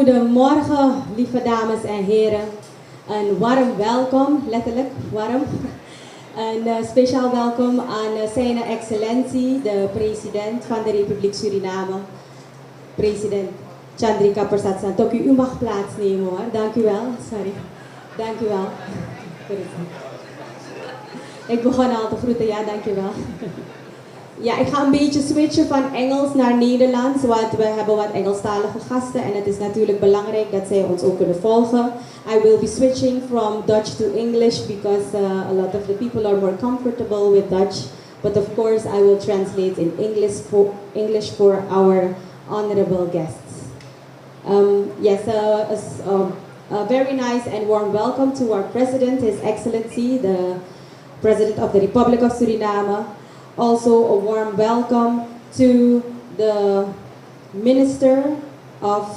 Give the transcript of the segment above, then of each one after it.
Goedemorgen, lieve dames en heren. Een warm welkom, letterlijk warm. Een speciaal welkom aan zijn excellentie, de president van de Republiek Suriname, president Chandrika Persat Santokhi. U mag plaatsnemen hoor, dank u wel. Sorry, dank u wel. Ik begon al te groeten, ja dank u wel. Ja, ik ga een beetje switchen van Engels naar Nederlands, want we hebben wat Engelstalige gasten en het is natuurlijk belangrijk dat zij ons ook kunnen volgen. I will be switching from Dutch to English because a lot of the people are more comfortable with Dutch, but of course I will translate in English for our honorable guests. A very nice and warm welcome to our President, His Excellency, the President of the Republic of Suriname. Also a warm welcome to the Minister of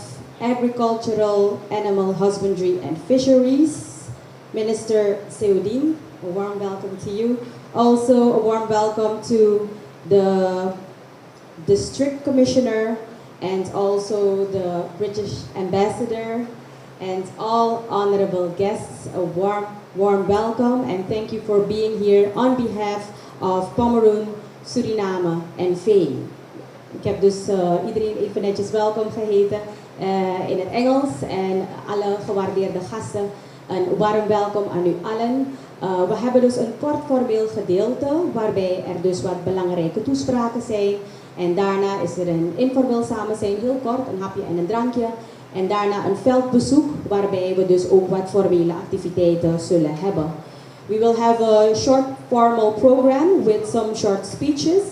Agricultural, Animal Husbandry and Fisheries, Minister Seudin. A warm welcome to you. Also a warm welcome to the District Commissioner and also the British Ambassador and all honorable guests. A warm welcome and thank you for being here on behalf of Pomeroon, Suriname en Vee. Ik heb dus iedereen even netjes welkom geheten in het Engels en alle gewaardeerde gasten een warm welkom aan u allen. We hebben dus een kort formeel gedeelte waarbij er dus wat belangrijke toespraken zijn en daarna is er een informeel samenzijn, heel kort, een hapje en een drankje. En daarna een veldbezoek waarbij we dus ook wat formele activiteiten zullen hebben. We will have a short formal program with some short speeches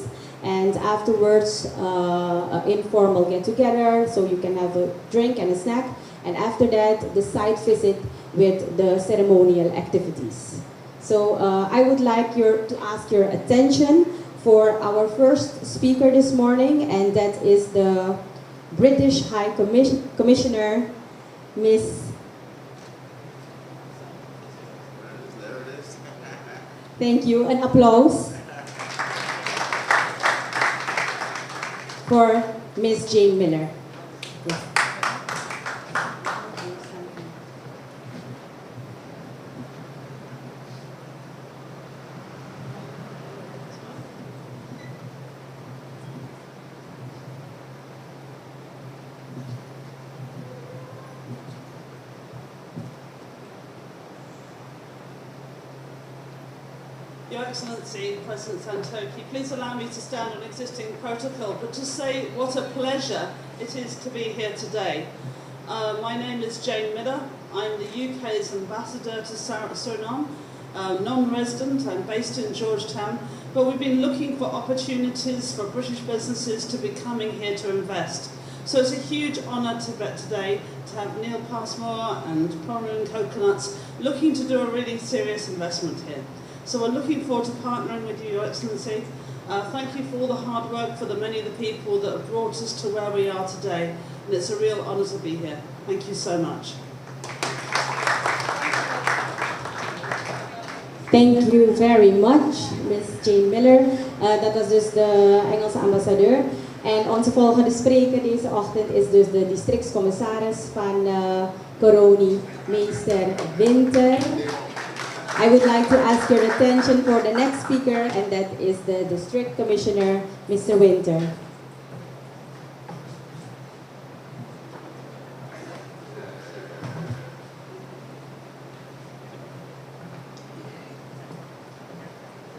and afterwards an informal get-together so you can have a drink and a snack, and after that the site visit with the ceremonial activities. So I would like to ask your attention for our first speaker this morning, and that is the British High Commissioner, Miss Thank you. An applause for Miss Jane Miller. Yes. Your Excellency, President Santokhi, please allow me to stand on existing protocol, but to say what a pleasure it is to be here today. My name is Jane Miller. I'm the UK's ambassador to Suriname, non-resident. I'm based in Georgetown, but we've been looking for opportunities for British businesses to be coming here to invest. So it's a huge honour today to have Neil Passmore and Pomeroon Coconuts looking to do a really serious investment here. So we're looking forward to partnering with you, Your Excellency. Thank you for all the hard work for the many of the people that have brought us to where we are today. And it's a real honour to be here. Thank you so much. Thank you very much, Miss Jane Miller. Dat was dus de Engelse ambassadeur. En onze volgende spreker deze ochtend is dus de districtscommissaris van Coronie, meester Winter. I would like to ask your attention for the next speaker, and that is the District Commissioner, Mr. Winter.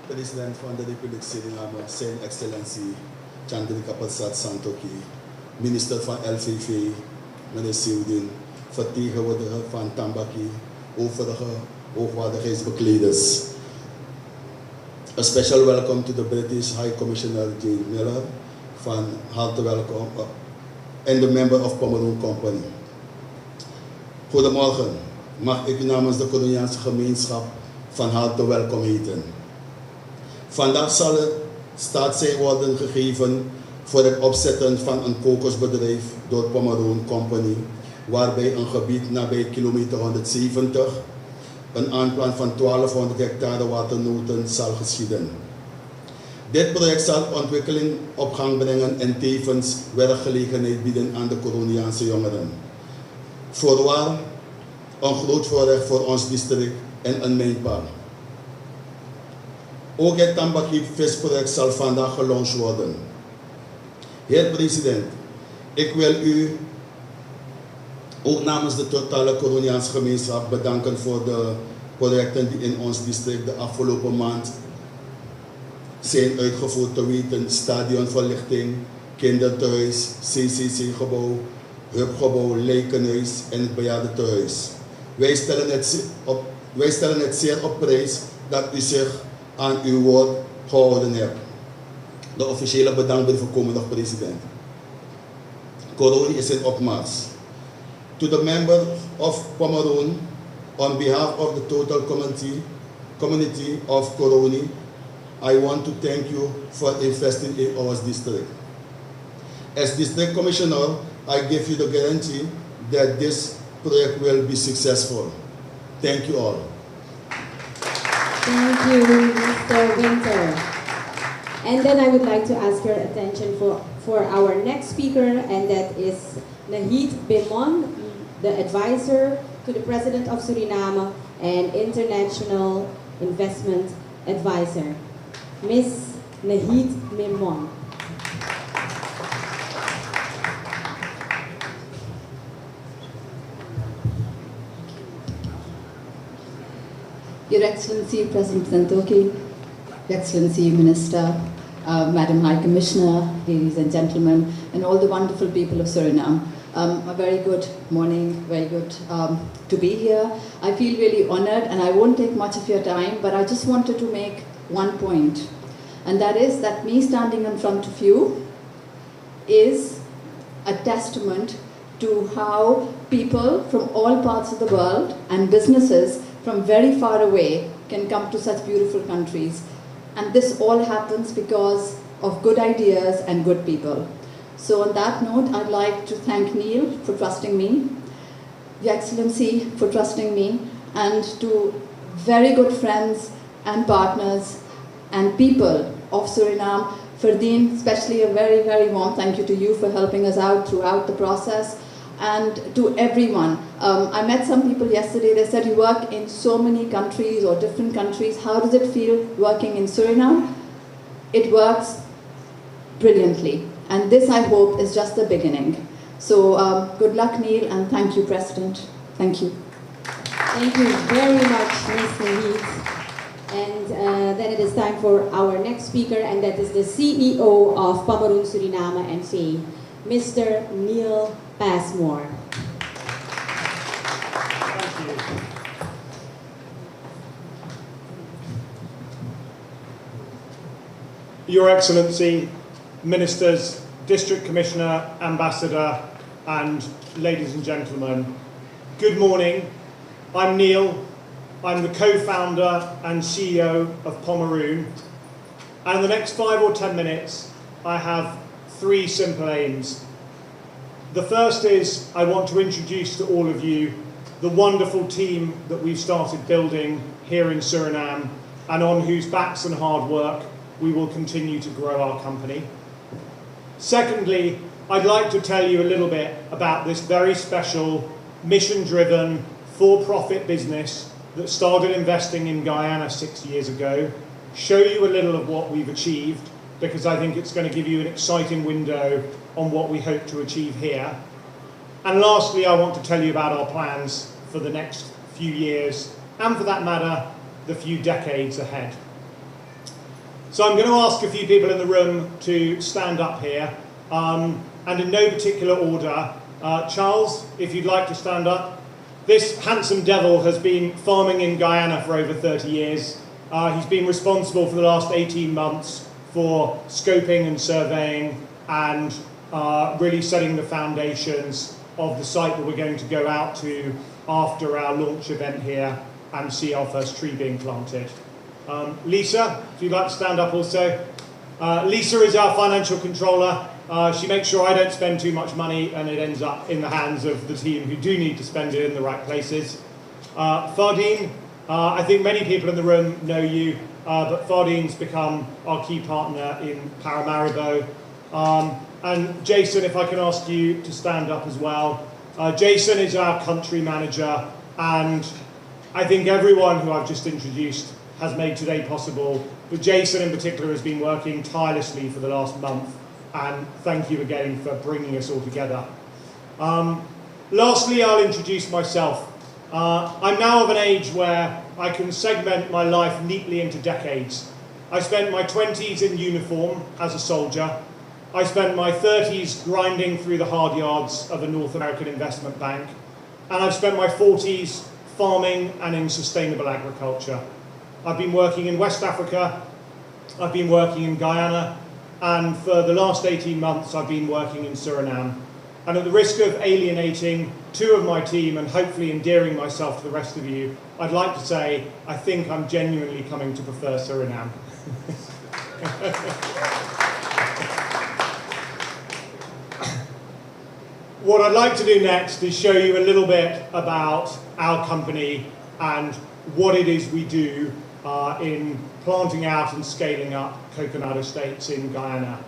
President van de Republiek Suriname, zijn excellentie Chandrika Persat Santokhi, minister van LVV, meneer Seudin, vertegenwoordiger van Tambaki, overige hoogwaardigheidsbekleders. A special welcome to the British High Commissioner Jane Miller, van harte welkom, en de member of Pomeroon Company. Goedemorgen, mag ik u namens de Coroniaanse gemeenschap van harte welkom heten. Vandaag zal het staatszij worden gegeven voor het opzetten van een kokosbedrijf door Pomeroon Company, waarbij een gebied nabij kilometer 170 een aanplan van 1200 hectare waternoten zal geschieden. Dit project zal ontwikkeling op gang brengen en tevens werkgelegenheid bieden aan de Coroniaanse jongeren. Voorwaar, een groot voorrecht voor ons district en een mijlpaal. Ook het Tambakip visproject zal vandaag gelaunched worden. Heer president, ik wil u ook namens de totale Coroniaanse gemeenschap bedanken voor de projecten die in ons district de afgelopen maand zijn uitgevoerd, te weten stadionverlichting, kinderthuis, CCC-gebouw, hubgebouw, lijkenhuis en het bejaardentehuis. Wij stellen het zeer op prijs dat u zich aan uw woord gehouden hebt. De officiële bedankbrief voor komende president. Coronie is in opmars. To the members of Pomeroon, on behalf of the total community of Coronie, I want to thank you for investing in our district. As District Commissioner, I give you the guarantee that this project will be successful. Thank you all. Thank you, Mr. Winter. And then I would like to ask your attention for our next speaker, and that is Nahid Bimon, the advisor to the President of Suriname and International Investment Advisor. Ms. Nahid Bimon. Your Excellency, President Santoki, Your Excellency, Minister, Madam High Commissioner, ladies and gentlemen, and all the wonderful people of Suriname. A very good morning, very good to be here. I feel really honored, and I won't take much of your time, but I just wanted to make one point, and that is that me standing in front of you is a testament to how people from all parts of the world and businesses from very far away can come to such beautiful countries. And this all happens because of good ideas and good people. So on that note, I'd like to thank Neil for trusting me, Your Excellency for trusting me, and to very good friends and partners and people of Suriname. Ferdinand, especially a very, very warm thank you to you for helping us out throughout the process. And to everyone. I met some people yesterday, they said you work in so many countries or different countries. How does it feel working in Suriname? It works brilliantly. And this, I hope, is just the beginning. So good luck, Neil, and thank you, President. Thank you. Thank you very much, Ms. Nahid. And then it is time for our next speaker, and that is the CEO of Pomeroon Suriname NV, Mr. Neil Passmore. Thank you. Your Excellency, Ministers, District Commissioner, Ambassador, and ladies and gentlemen, good morning. I'm Neil. I'm the co-founder and CEO of Pomeroon. And in the next 5 or 10 minutes, I have 3 simple aims. The first is I want to introduce to all of you the wonderful team that we've started building here in Suriname, and on whose backs and hard work we will continue to grow our company. Secondly, I'd like to tell you a little bit about this very special, mission-driven, for-profit business that started investing in Guyana 6 years ago, show you a little of what we've achieved, because I think it's going to give you an exciting window on what we hope to achieve here. And lastly, I want to tell you about our plans for the next few years, and for that matter, the few decades ahead. So I'm going to ask a few people in the room to stand up here, and in no particular order. Charles, if you'd like to stand up. This handsome devil has been farming in Guyana for over 30 years. He's been responsible for the last 18 months for scoping and surveying and really setting the foundations of the site that we're going to go out to after our launch event here and see our first tree being planted. Lisa, if you'd like to stand up also. Lisa is our financial controller. She makes sure I don't spend too much money and it ends up in the hands of the team who do need to spend it in the right places. Fardeen, I think many people in the room know you, but Fardeen's become our key partner in Paramaribo. And Jason, if I can ask you to stand up as well. Jason is our country manager, and I think everyone who I've just introduced has made today possible, but Jason in particular has been working tirelessly for the last month, and thank you again for bringing us all together. Lastly, I'll introduce myself. I'm now of an age where I can segment my life neatly into decades. I spent my 20s in uniform as a soldier. I spent my 30s grinding through the hard yards of a North American investment bank. And I've spent my 40s farming and in sustainable agriculture. I've been working in West Africa, I've been working in Guyana, and for the last 18 months I've been working in Suriname. And at the risk of alienating two of my team and hopefully endearing myself to the rest of you, I'd like to say I think I'm genuinely coming to prefer Suriname. What I'd like to do next is show you a little bit about our company and what it is we do in planting out and scaling up coconut estates in Guyana.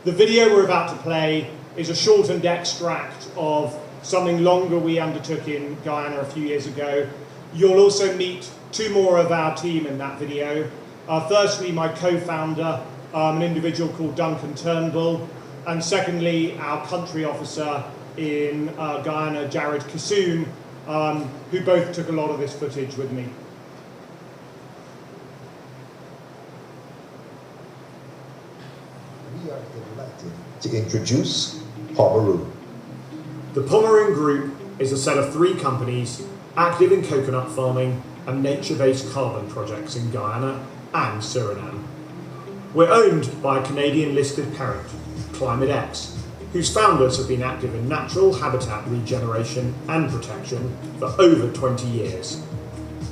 The video we're about to play is a shortened extract of something longer we undertook in Guyana a few years ago. You'll also meet two more of our team in that video. Firstly, my co-founder, an individual called Duncan Turnbull, and secondly, our country officer in Guyana, Jared Kassoon, who both took a lot of this footage with me. We are delighted to introduce Pomeroon. The Pomeroon Group is a set of 3 companies active in coconut farming and nature-based carbon projects in Guyana and Suriname. We're owned by a Canadian-listed parent, Climate X, whose founders have been active in natural habitat regeneration and protection for over 20 years.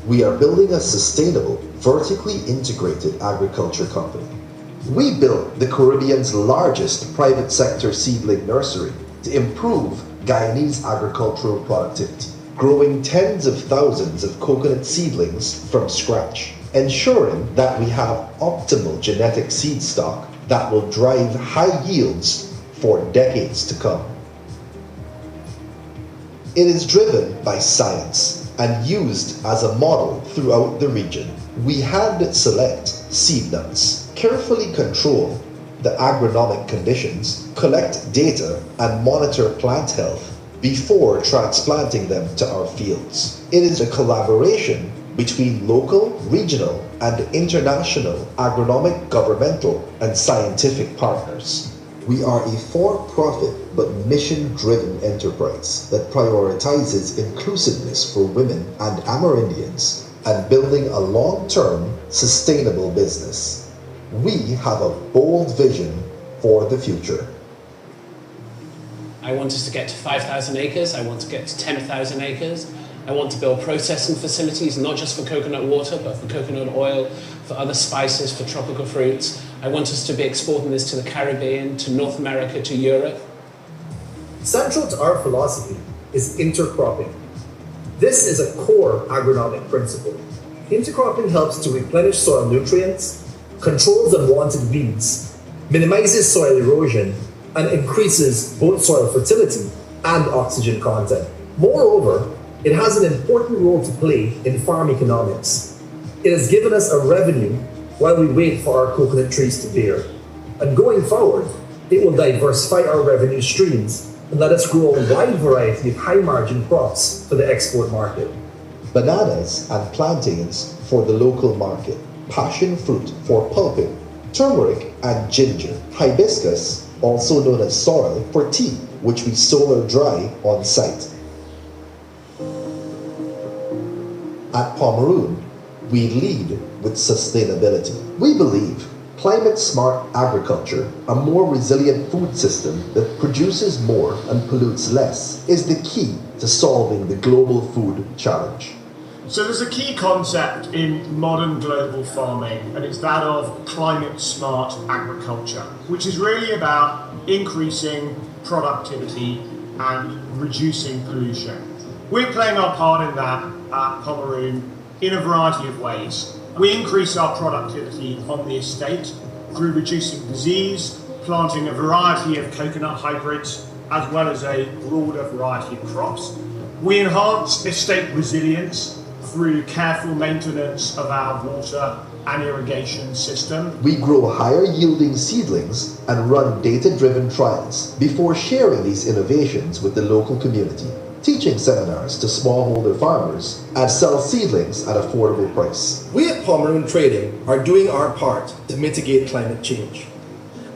We are building a sustainable, vertically integrated agriculture company. We built the Caribbean's largest private sector seedling nursery to improve Guyanese agricultural productivity, growing tens of thousands of coconut seedlings from scratch, ensuring that we have optimal genetic seed stock that will drive high yields for decades to come. It is driven by science and used as a model throughout the region. We hand select seed nuts, carefully control the agronomic conditions, collect data, and monitor plant health before transplanting them to our fields. It is a collaboration between local, regional, and international agronomic, governmental, and scientific partners. We are a for-profit but mission-driven enterprise that prioritizes inclusiveness for women and Amerindians and building a long-term, sustainable business. We have a bold vision for the future. I want us to get to 5,000 acres, I want to get to 10,000 acres. I want to build processing facilities, not just for coconut water, but for coconut oil, for other spices, for tropical fruits. I want us to be exporting this to the Caribbean, to North America, to Europe. Central to our philosophy is intercropping. This is a core agronomic principle. Intercropping helps to replenish soil nutrients, controls unwanted weeds, minimizes soil erosion, and increases both soil fertility and oxygen content. Moreover, it has an important role to play in farm economics. It has given us a revenue while we wait for our coconut trees to bear. And going forward, it will diversify our revenue streams and let us grow a wide variety of high-margin crops for the export market. Bananas and plantains for the local market, passion fruit for pulping, turmeric and ginger, hibiscus, also known as sorrel, for tea, which we solar dry on site. At Pomeroon, we lead with sustainability. We believe climate-smart agriculture, a more resilient food system that produces more and pollutes less, is the key to solving the global food challenge. So there's a key concept in modern global farming, and it's that of climate-smart agriculture, which is really about increasing productivity and reducing pollution. We're playing our part in that at Pomeroon in a variety of ways. We increase our productivity on the estate through reducing disease, planting a variety of coconut hybrids, as well as a broader variety of crops. We enhance estate resilience through careful maintenance of our water and irrigation system. We grow higher yielding seedlings and run data-driven trials before sharing these innovations with the local community, teaching seminars to smallholder farmers, and sell seedlings at affordable price. We at Pomeroon Trading are doing our part to mitigate climate change.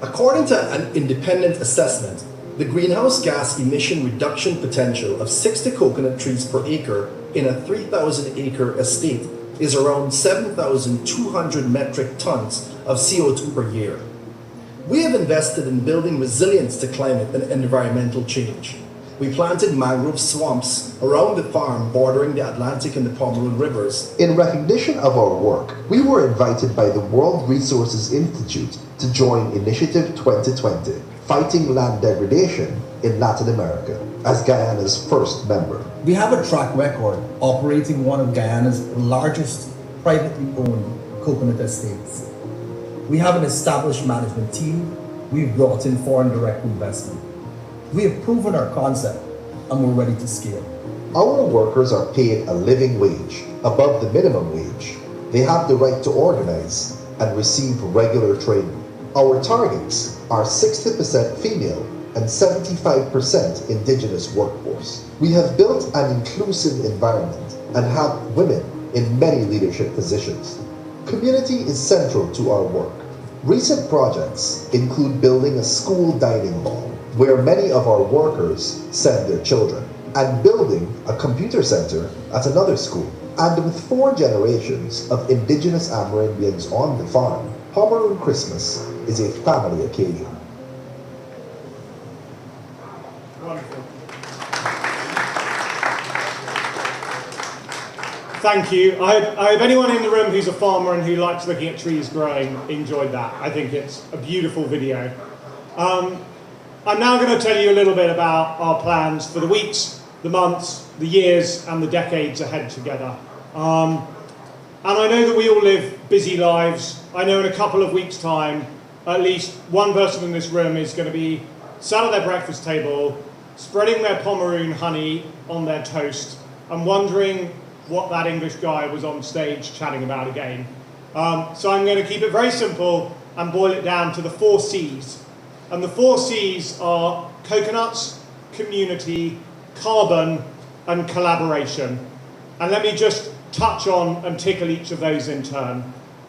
According to an independent assessment, the greenhouse gas emission reduction potential of 60 coconut trees per acre in a 3,000 acre estate is around 7,200 metric tons of CO2 per year. We have invested in building resilience to climate and environmental change. We planted mangrove swamps around the farm bordering the Atlantic and the Pomeroon rivers. In recognition of our work, we were invited by the World Resources Institute to join Initiative 2020, Fighting Land Degradation in Latin America, as Guyana's first member. We have a track record operating one of Guyana's largest privately owned coconut estates. We have an established management team. We've brought in foreign direct investment. We have proven our concept and we're ready to scale. Our workers are paid a living wage, above the minimum wage. They have the right to organize and receive regular training. Our targets are 60% female and 75% indigenous workforce. We have built an inclusive environment and have women in many leadership positions. Community is central to our work. Recent projects include building a school dining hall where many of our workers send their children, and building a computer center at another school. And with 4 generations of indigenous Amerindians on the farm, Pomeroon Christmas is a family occasion. Wonderful. Thank you. I hope anyone in the room who's a farmer and who likes looking at trees growing enjoyed that. I think it's a beautiful video. I'm now going to tell you a little bit about our plans for the weeks, the months, the years and the decades ahead together. And I know that we all live busy lives. I know in a couple of weeks' time, at least one person in this room is going to be sat at their breakfast table, spreading their Pomeroon honey on their toast and wondering what that English guy was on stage chatting about again. So I'm going to keep it very simple and boil it down to the 4 C's. And the 4 C's are coconuts, community, carbon, and collaboration. And let me just touch on and tickle each of those in turn.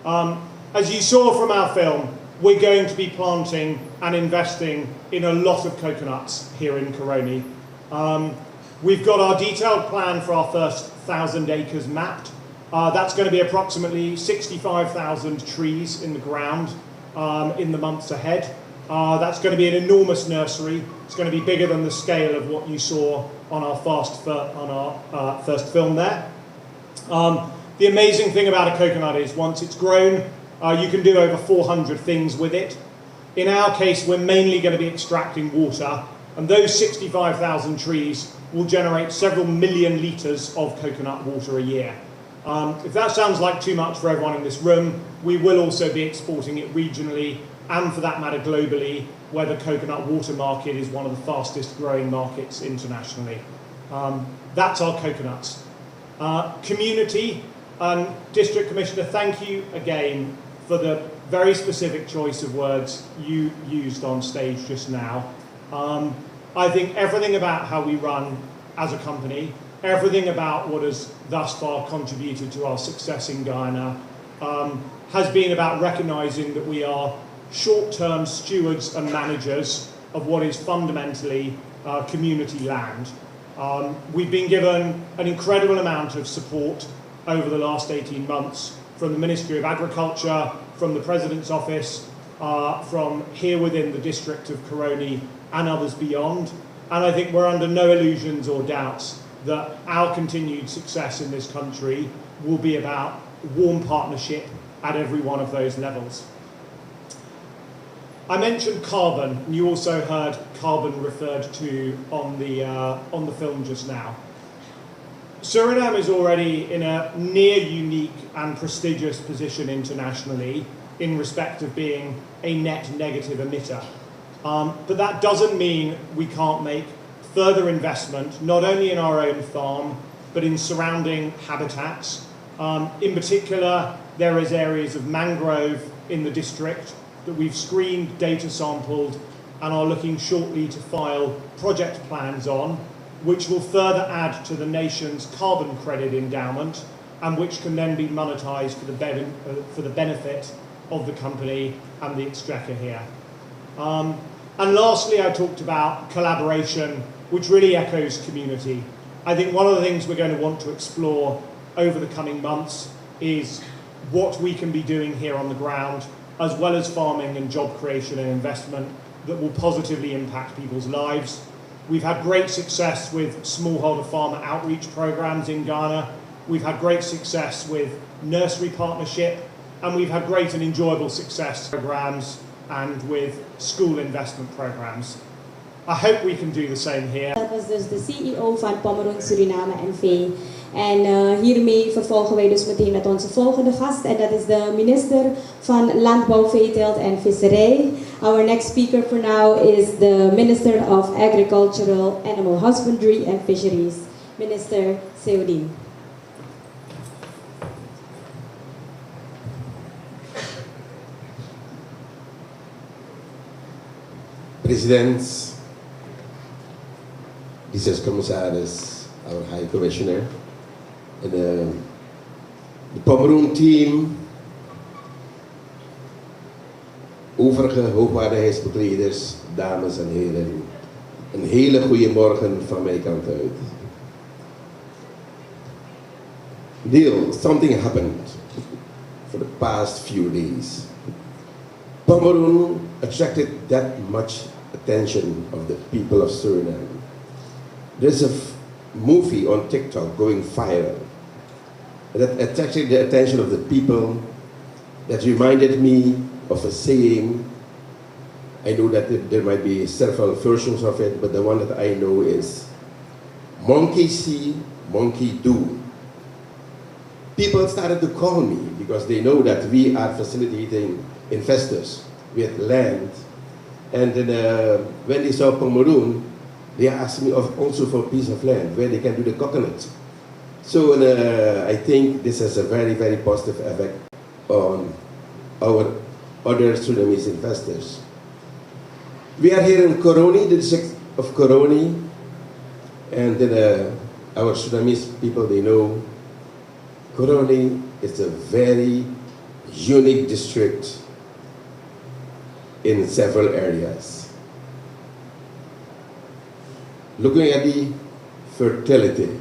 As you saw from our film, we're going to be planting and investing in a lot of coconuts here in Coronie. We've got our detailed plan for our first 1,000 acres mapped. That's going to be approximately 65,000 trees in the ground in the months ahead. That's going to be an enormous nursery. It's going to be bigger than the scale of what you saw on our first film there. The amazing thing about a coconut is once it's grown, you can do over 400 things with it. In our case, we're mainly going to be extracting water, and those 65,000 trees will generate several million litres of coconut water a year. If that sounds like too much for everyone in this room, we will also be exporting it regionally and for that matter globally, where the coconut water market is one of the fastest growing markets internationally. That's our coconuts. Community and District Commissioner, thank you again for the very specific choice of words you used on stage just now. I think everything about how we run as a company, everything about what has thus far contributed to our success in Guyana has been about recognising that we are short-term stewards and managers of what is fundamentally community land. We've been given an incredible amount of support over the last 18 months from the Ministry of Agriculture, from the President's Office, from here within the district of Coronie and others beyond. And I think we're under no illusions or doubts that our continued success in this country will be about warm partnership at every one of those levels. I mentioned carbon, and you also heard carbon referred to on the film just now. Suriname is already in a near unique and prestigious position internationally in respect of being a net negative emitter. But that doesn't mean we can't make further investment, not only in our own farm, but in surrounding habitats. In particular, there is areas of mangrove in the district that we've screened, data sampled, and are looking shortly to file project plans on, which will further add to the nation's carbon credit endowment, and which can then be monetised for the benefit of the company and the exchequer here. And lastly, I talked about collaboration, which really echoes community. I think one of the things we're going to want to explore over the coming months is what we can be doing here on the ground, as well as farming and job creation and investment that will positively impact people's lives. We've had great success with smallholder farmer outreach programs in Ghana. We've had great success with nursery partnership, and we've had great and enjoyable success programs and with school investment programs. I hope we can do the same here. Dat was dus de CEO van Pomeroon Suriname NV. En hiermee vervolgen wij dus meteen met onze volgende gast. En dat is de minister van Landbouw, Veeteelt en Visserij. Our next speaker for now is the Minister of Agricultural, Animal Husbandry and Fisheries, Minister Seudin. President, Business Commissaris, our High Commissioner, and the Pomeroon team, overige hoogwaardigheidsbekleders, dames en heren, een hele goede morgen van mijn kant uit. Neil, something happened for the past few days. Pomeroon attracted that much attention of the people of Suriname. There's a movie on TikTok going viral that attracted the attention of the people, that reminded me of a saying. I know that there might be several versions of it, but the one that I know is, monkey see, monkey do. People started to call me because they know that we are facilitating investors with land. And then when they saw Pomeroon, they asked me also for a piece of land where they can do the coconut. So I think this has a very, very positive effect on our other Surinamese investors. We are here in Coronie, the district of Coronie, and then our Surinamese people, they know Coronie is a very unique district in several areas. Looking at the fertility,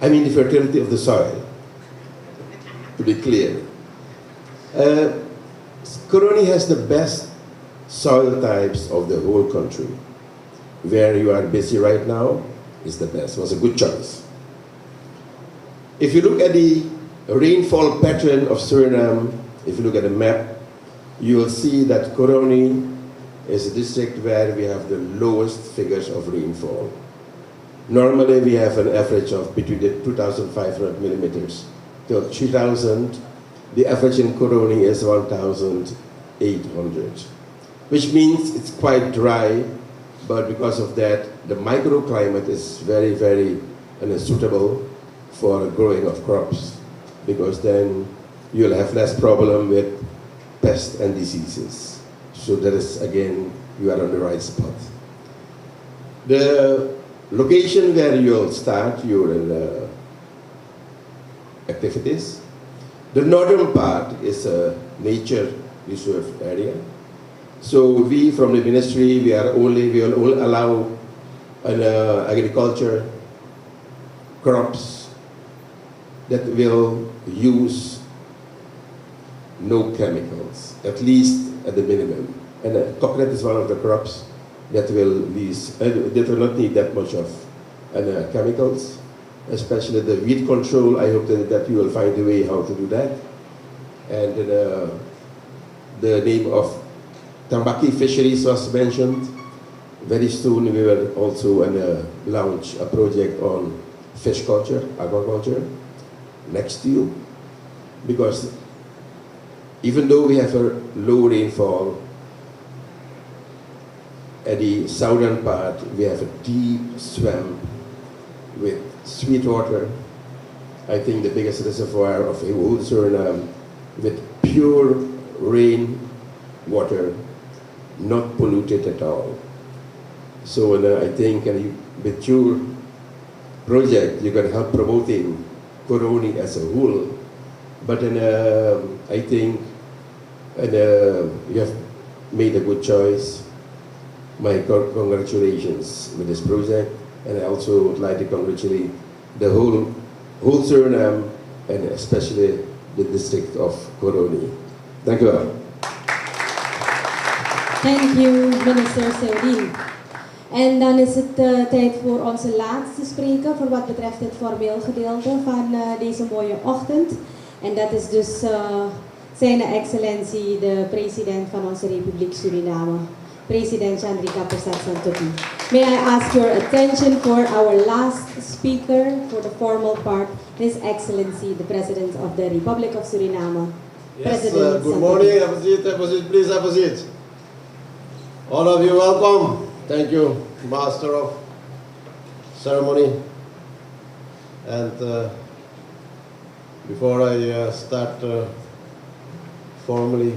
I mean the fertility of the soil, to be clear. Coronie has the best soil types of the whole country. Where you are busy right now is the best, was a good choice. If you look at the rainfall pattern of Suriname, if you look at the map, you will see that Coronie is a district where we have the lowest figures of rainfall. Normally we have an average of between 2,500 millimeters to 3,000. The average in Coronie is 1,800, which means it's quite dry, but because of that, the microclimate is very, very suitable for growing of crops, because then you'll have less problem with pests and diseases. So that is, again, you are on the right spot. The location where you'll start your activities, the northern part is a nature reserve area. So we from the ministry, we will only allow agriculture crops that will use no chemicals, at least at the minimum. And coconut is one of the crops that will not need that much of chemicals, especially the weed control. I hope that you will find a way how to do that. And the name of Tambaki Fisheries was mentioned. Very soon we will also launch a project on fish culture, aquaculture, next to you. Because even though we have a low rainfall, at the southern part, we have a deep swamp with sweet water. I think the biggest reservoir of the whole Suriname, with pure rain water, not polluted at all. So I think with your project, you can help promoting Coronie as a whole. But I think you have made a good choice. My congratulations with this project, and I also would like to congratulate the whole Suriname, and especially the district of Coronie. Thank you. Thank you, Minister Seudin. En dan is het tijd voor onze laatste spreker voor wat betreft het formeel gedeelte van deze mooie ochtend. En dat is dus zijn excellentie de president van onze Republiek Suriname, president Chandrika Persat Santokhi. May I ask your attention for our last speaker for the formal part, His Excellency the President of the Republic of Suriname. Yes, good morning, have a seat, please have a seat. All of you welcome. Thank you, Master of Ceremony. And before I start formally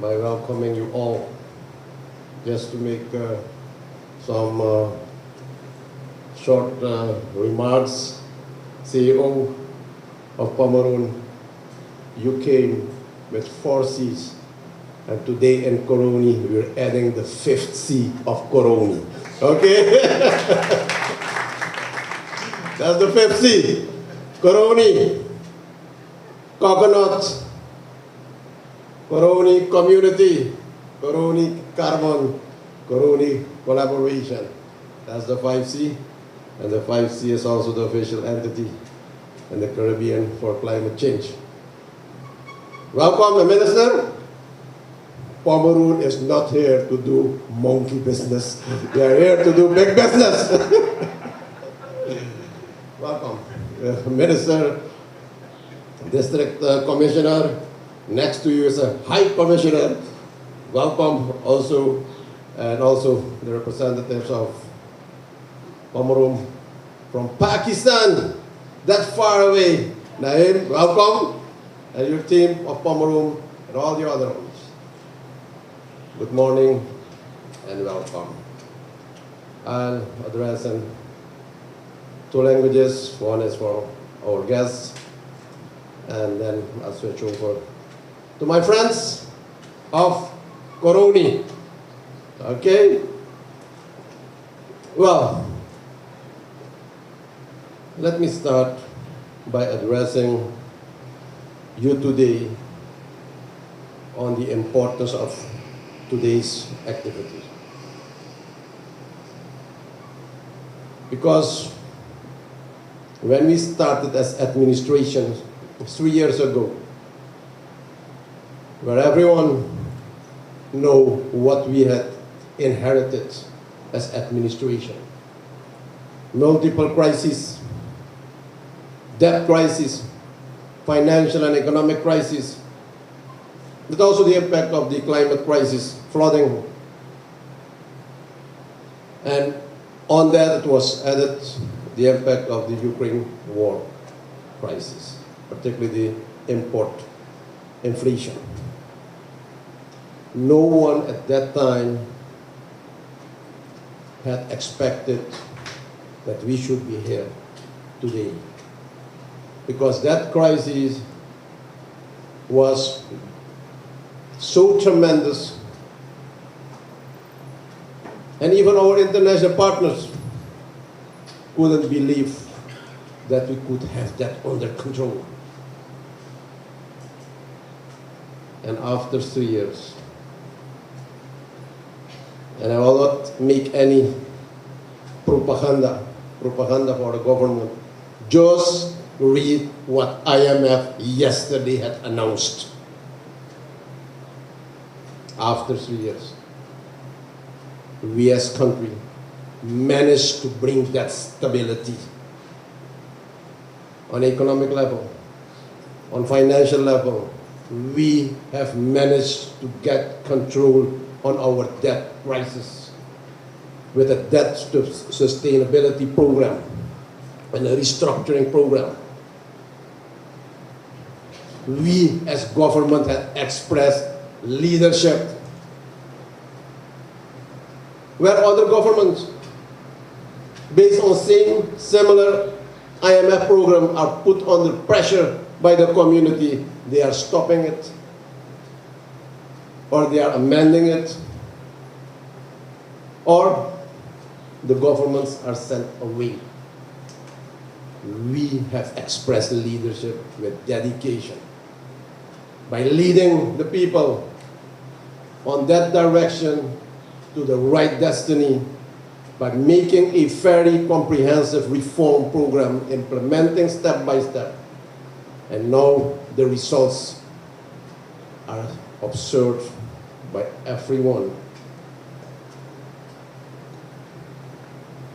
by welcoming you all, just to make some short remarks. CEO of Pomeroon, you came with 4 C's, and today in Coronie we're adding the 5th C of Coronie. Okay? That's the 5th C. Coronie, coconut, Coronie community, Coronie carbon, Coronie collaboration. That's the 5C. And the 5C is also the official entity in the Caribbean for climate change. Welcome, the Minister. Pomeroon is not here to do monkey business. We are here to do big business. Welcome. Minister, District Commissioner, next to you is a High Commissioner. Welcome also, and also the representatives of Pomeroon from Pakistan, that far away. Naeem, welcome, and your team of Pomeroon and all the other ones. Good morning and welcome. I'll address in 2 languages. One is for our guests, and then I'll switch over to my friends of Coronie. Okay? Well, let me start by addressing you today on the importance of today's activity. Because when we started as administration 3 years ago, where everyone know what we had inherited as administration, multiple crises, debt crisis, financial and economic crisis, but also the impact of the climate crisis, flooding. And on that it was added the impact of the Ukraine war crisis, particularly the import inflation. No one at that time had expected that we should be here today, because that crisis was so tremendous, and even our international partners couldn't believe that we could have that under control. And after 3 years, and I will not make any propaganda for the government, just read what IMF yesterday had announced. After 3 years, we as country managed to bring that stability on economic level, on financial level. We have managed to get control on our debt crisis with a debt sustainability program and a restructuring program. We as government have expressed leadership where other governments based on similar IMF program are put under pressure by the community, they are stopping it or they are amending it, or the governments are sent away. We have expressed leadership with dedication by leading the people on that direction to the right destiny, by making a very comprehensive reform program, implementing step by step. And now the results are observed by everyone.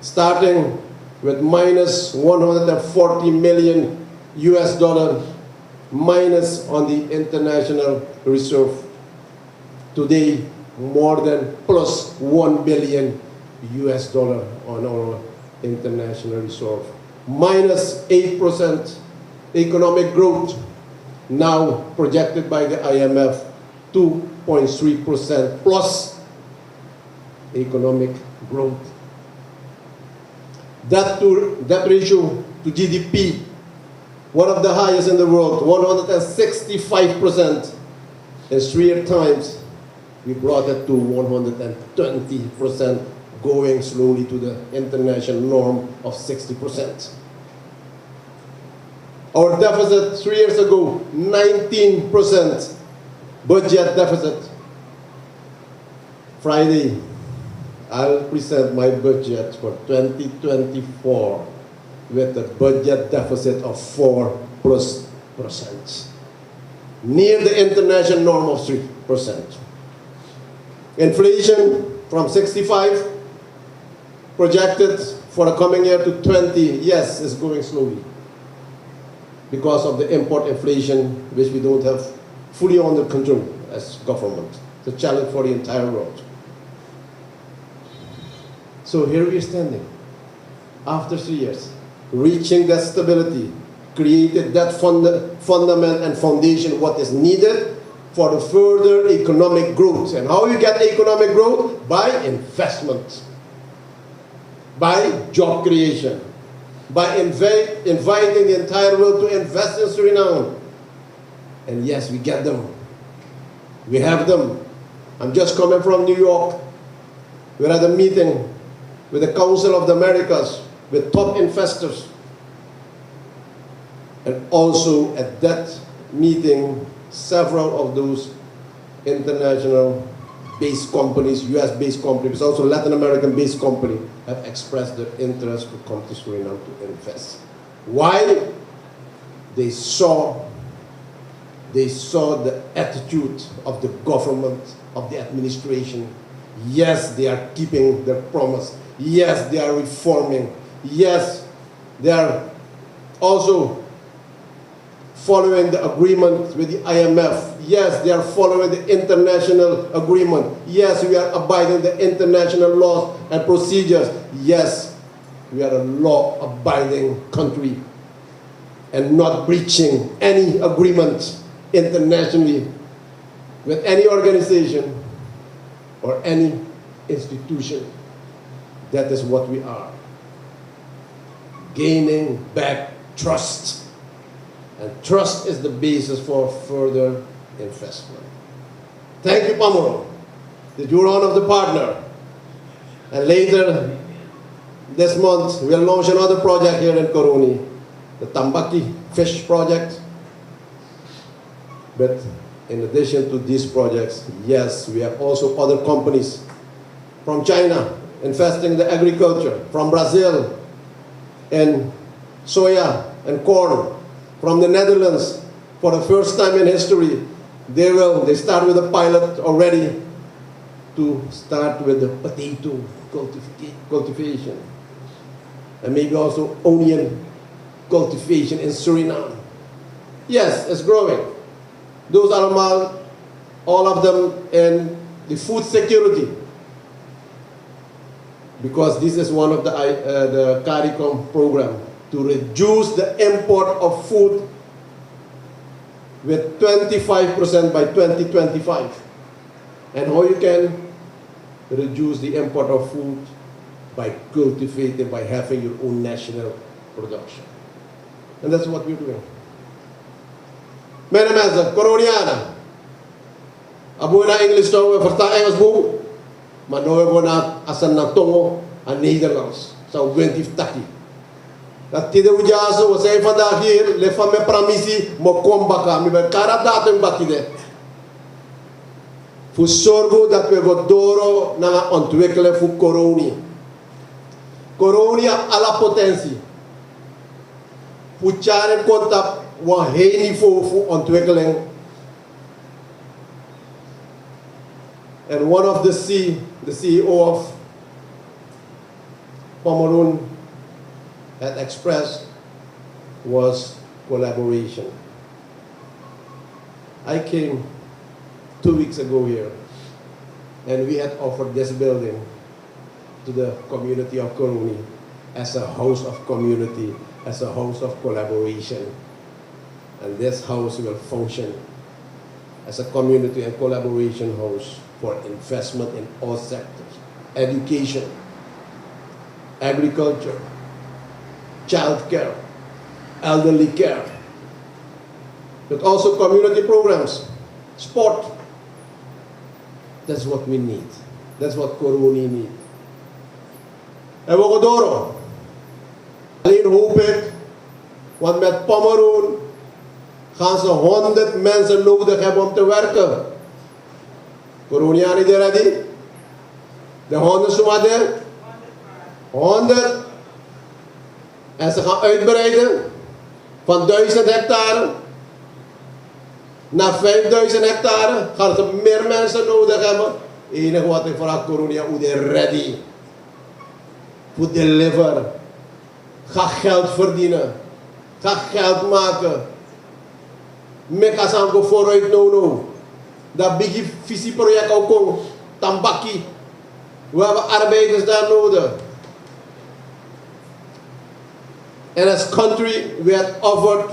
Starting with minus 140 million US dollar minus on the international reserve. Today, more than plus 1 billion US dollar on our international reserve. Minus 8% economic growth, now projected by the IMF, 2.3% plus economic growth. Debt ratio to GDP, one of the highest in the world, 165%. In 3 year times, we brought it to 120%, going slowly to the international norm of 60%. Our deficit 3 years ago, 19% budget deficit. Friday, I'll present my budget for 2024 with a budget deficit of 4+%, near the international norm of 3%. Inflation from 65 projected for the coming year to 20, yes, is going slowly because of the import inflation, which we don't have fully under control as government. It's a challenge for the entire world. So here we are standing, after 3 years, reaching that stability, created that fundament and foundation, what is needed for the further economic growth. And how you get economic growth? By investment, by job creation, by inviting the entire world to invest in Suriname. And yes, we get them. We have them. I'm just coming from New York. We're at a meeting with the Council of the Americas, with top investors. And also at that meeting, several of those international-based companies, US-based companies, also Latin American-based companies, have expressed their interest to come to Suriname to invest. Why? They saw the attitude of the government, of the administration. Yes, they are keeping their promise. Yes, they are reforming. Yes, they are also following the agreement with the IMF. Yes, they are following the international agreement. Yes, we are abiding the international laws and procedures. Yes, we are a law-abiding country and not breaching any agreement internationally with any organization or any institution. That is what we are. Gaining back trust. And trust is the basis for further investment. Thank you, Pomeroon, that you're one of the partner. And later this month, we'll launch another project here in Coronie, the Tambaki Fish Project. But in addition to these projects, yes, we have also other companies from China investing in the agriculture, from Brazil in soya and corn, from the Netherlands for the first time in history. They start with a pilot already to start with the potato cultivation and maybe also onion cultivation in Suriname. Yes, it's growing. Those are all of them in the food security, because this is one of the CARICOM program, to reduce the import of food with 25% by 2025. And how you can reduce the import of food? By cultivating, by having your own national production. And that's what we're doing. Meneer mensen, Coroniana. Abo na English to, we verstaan Engels boek. Maar nu hebben we na asan na tongo aan Nederlands. Zo 2030. Dat tide ujazo, we zijn vandaag hier, le van mijn pramisi, mo kombaka, mi ben kara datum batide. Voor zorgen dat we wat door naar ontwikkelen voor Coronie. Coronie alla potentie. Voor jaren komt op een heel niveau voor ontwikkeling. And one of the CEO of Pomeroon had expressed was collaboration. I came 2 weeks ago here, and we had offered this building to the community of Coronie as a house of community, as a house of collaboration. And this house will function as a community and collaboration house for investment in all sectors: education, agriculture, child care, elderly care, but also community programs, sport. That's what we need. That's what Coronie needs. En we gaan door. Alleen hoop ik, want met Pomeroon gaan ze 100 mensen nodig hebben om te werken. Coroniani de ready? De 100 zomaar 100. En ze gaan uitbreiden van 1000 hectare naar 5000 hectare. Gaan ze meer mensen nodig hebben. Het enige wat ik vraag Coronia, hoe de ready? Voor deliver. Ga geld verdienen. Ga geld maken. Meka sanko vooruit no. Dat biggie visieproject ook komt. Tambaki. We hebben arbeiders daar nodig. And as country, we had offered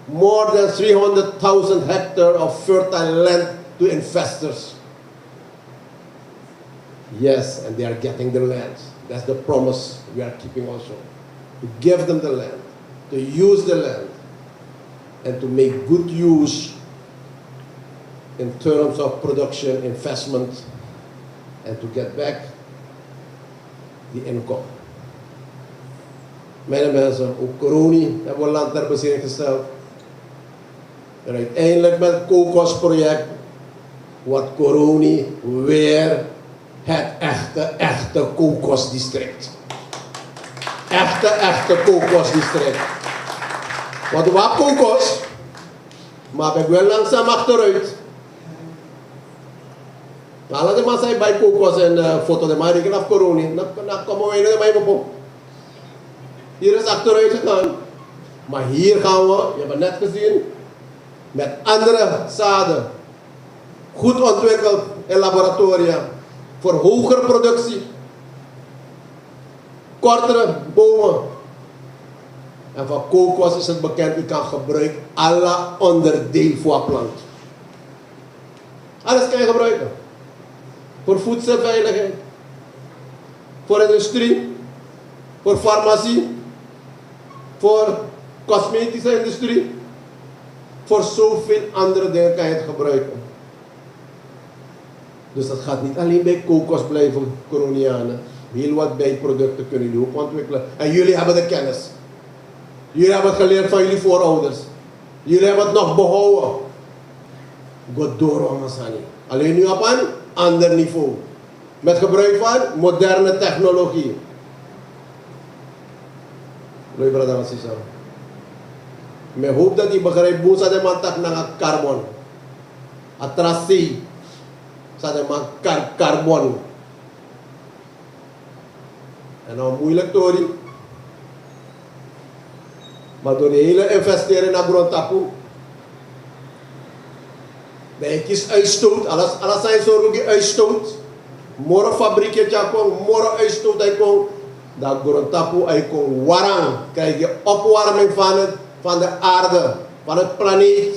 more than 300,000 hectares of fertile land to investors. Yes, and they are getting the land. That's the promise we are keeping also. To give them the land, to use the land, and to make good use in terms of production, investment, and to get back the income. Mijn mensen, ook Coronie hebben we land ter beschikking gesteld. En uiteindelijk met het kokosproject wordt Coronie weer het echte kokosdistrict. Echte kokosdistrict. Want wat kokos, maar ik wel langzaam achteruit. Maar laat ik maar zeggen bij kokos en foto de maar ik af Coronie. Dan komen we in de mij. Hier is achteruit gegaan. Maar hier gaan we, je hebt het net gezien, met andere zaden. Goed ontwikkeld in laboratoria. Voor hogere productie. Kortere bomen. En van kokos is het bekend, u kan gebruiken alle onderdelen voor een plant. Alles kan je gebruiken. Voor voedselveiligheid. Voor industrie. Voor farmacie. Voor cosmetische industrie. Voor zoveel andere dingen kan je het gebruiken. Dus dat gaat niet alleen bij kokos blijven, Coronianen. Heel wat bijproducten kunnen jullie ook ontwikkelen. En jullie hebben de kennis. Jullie hebben het geleerd van jullie voorouders. Jullie hebben het nog behouden. Godoro Amasani. Alleen nu op een ander niveau. Met gebruik van moderne technologie. Leuk brada Masisa. Ik hoop dat je begrijpt hoe ze de man tak naar carbon. Atrasi. Ze de man carbon. En nou moeilijk Tori. Maar door de hele investeren naar grondtapu. Bij kies uitstoot, alles zijn zorgen uitstoot. Moro fabriekje kon, moro uitstoot hij kon. Dat grondtapu hij kon warang. Krijg je opwarming van de aarde, van het planeet.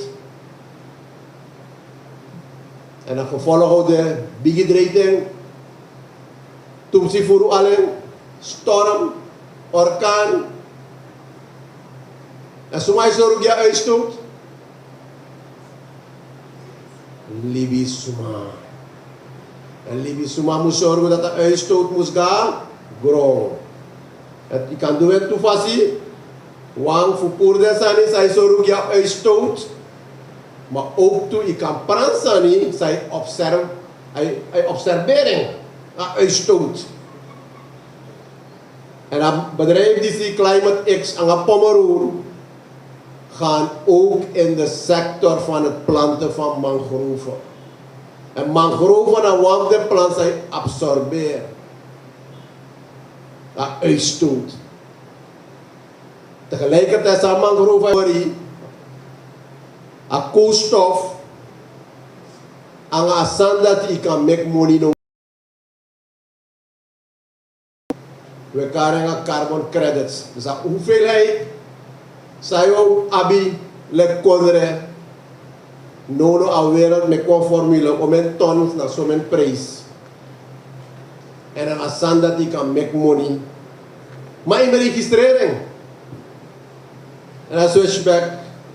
En dan gevolg de bigidreiting. Tumsi furu alleen, storm, orkaan. En zomaar zorg je uitstoot. Libi Suma. En Libi Suma moest zorgen dat de uitstoot moest gaan grow. En je kan doen het toevallig. Wang verpoerde sani, zij zorg je uitstoot. Maar ook toe je kan pransani, zij observering uitstoot. En dat bedrijf die Climate X aan Pomeroon gaan ook in de sector van het planten van mangroven. En mangroven en wandelplant zijn absorberen. Dat uitstoot. Tegelijkertijd zijn mangroven een koolstof en een zand dat je kan make money. We krijgen carbon credits. Dus de hoeveelheid zij ook abi le konre nono a wereld met conformule om een ton naar zo'n prijs. En dan als zand dat die kan make money. Maar in de registrering. And I switch back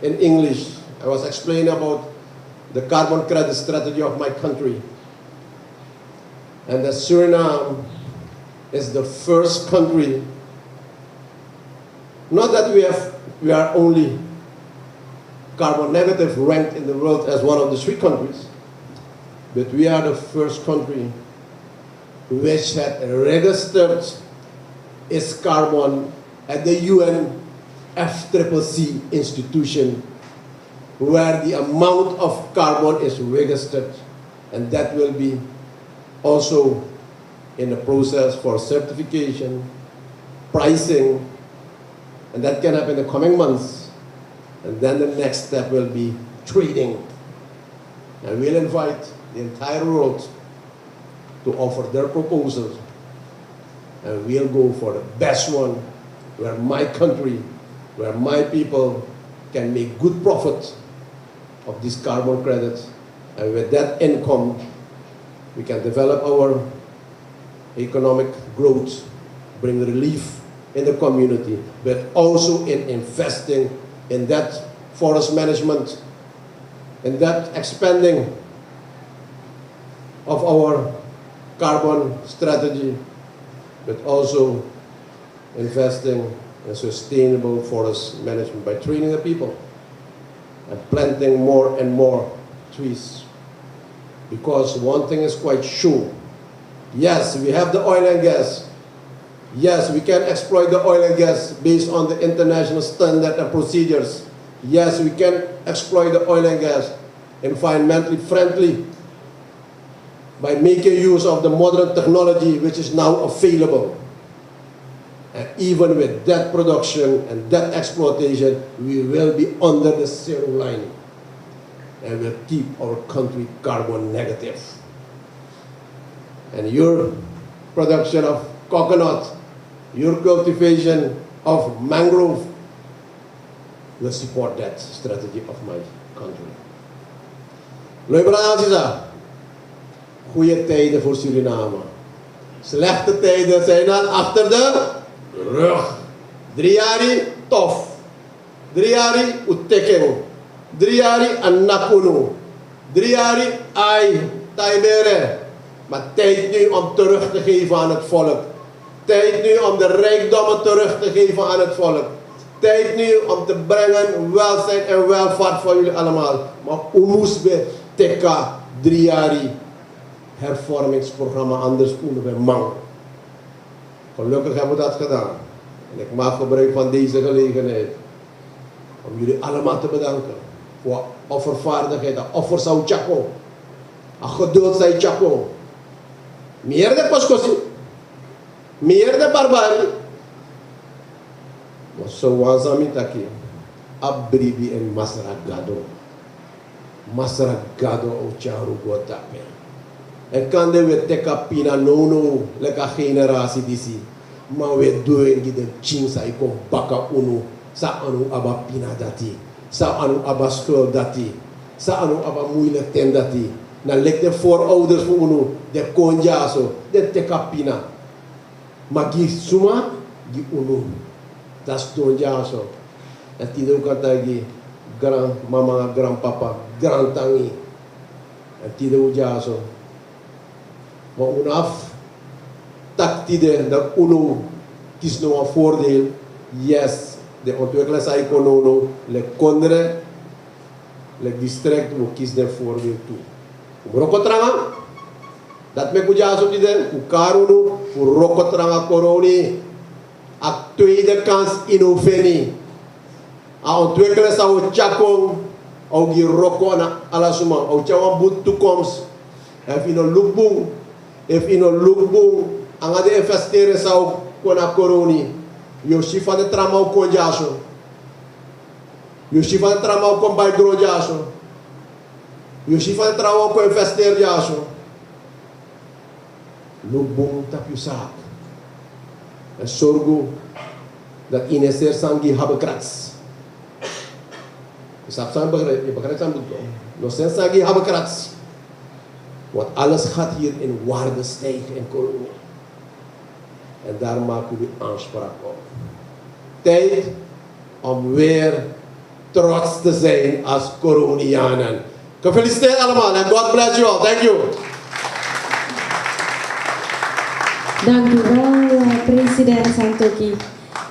in English. I was explaining about the carbon credit strategy of my country. And that Suriname is the first country, not that we are only carbon negative ranked in the world as one of the 3 countries, but we are the first country which had registered its carbon at the UN FCCC institution, where the amount of carbon is registered, and that will be also in the process for certification, pricing, and that can happen in the coming months. And then the next step will be trading. And we'll invite the entire world to offer their proposals. And we'll go for the best one, where my country, where my people can make good profit of these carbon credits. And with that income, we can develop our economic growth, bring relief in the community, but also in investing in that forest management, in that expanding of our carbon strategy, but also investing in sustainable forest management by training the people and planting more and more trees. Because one thing is quite sure. Yes, we have the oil and gas. Yes, we can exploit the oil and gas based on the international standard and procedures. Yes, we can exploit the oil and gas environmentally friendly by making use of the modern technology which is now available. And even with that production and that exploitation, we will be under the zero line and will keep our country carbon negative. And your production of coconut, your cultivation of mangrove will support that strategy of my country. Luisteraars, goede tijden voor Suriname. Slechte tijden zijn dan achter de rug. 3 jaar tof. 3 jaar utekeng. 3 jaar anakunu. 3 jaar ai taibere. Maar tijd nu om terug te geven aan het volk. Tijd nu om de rijkdommen terug te geven aan het volk. Tijd nu om te brengen welzijn en welvaart voor jullie allemaal. Maar hoe moest we teka 3 jaar hervormingsprogramma anders kunnen we man. Gelukkig hebben we dat gedaan. En ik maak gebruik van deze gelegenheid om jullie allemaal te bedanken voor offervaardigheid, offer zou chako, geduld zou chako. Meer de paskosi, meer de barbari. Maar zo was het taki, abribi en masragado. masragado o charu gotape. En kan de we teka pina no leka generatie disi. Maar we doen de chingsa iko baka unu sa anu aba pina dati. Sa anu aba schuld dati. Sa anu aba moeilijk ten dati. Na lek de voorouders voor unu de konjaso de teka pina. Magi suma gi unu. Das tonjaso. En tido katagi grand mama, grand papa, grand tangi. En tido jaso. Maar unaf tak tide dat uno kies nou een voordeel. Yes, de ontwikkelingseconomie, le kondre, le district, we kies de voordeel toe. Rokotranga, dat me kuja zo tide, u karunu, u rokotranga Coronie, a tweede kans in Oveni. A ontwikkelen zou chakong, au gi roko na alasuma, au chawan boet toekomst. If in a lookbook, if in a lookbook, anga de investeren zou kona Coronie. Yo shifa de trama o konjaso. Yo shifa de trama o kon bij grojaso. Yo shifa de trama o kon investeer jaso. Lookbook tap je zaak. En zorgo dat ineser sangi hebben krats. Je begrijpt aan het nog steeds sangi hebben krats. Want alles gaat hier in waarde stijgen in Coronie. En daar maken we aanspraak op. Tijd om weer trots te zijn als Coronianen. Gefeliciteerd allemaal en God bless you all. Thank you. Dank u wel, president Santoki.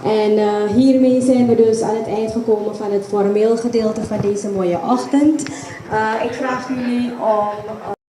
En hiermee zijn we dus aan het eind gekomen van het formeel gedeelte van deze mooie ochtend. Ik vraag jullie om...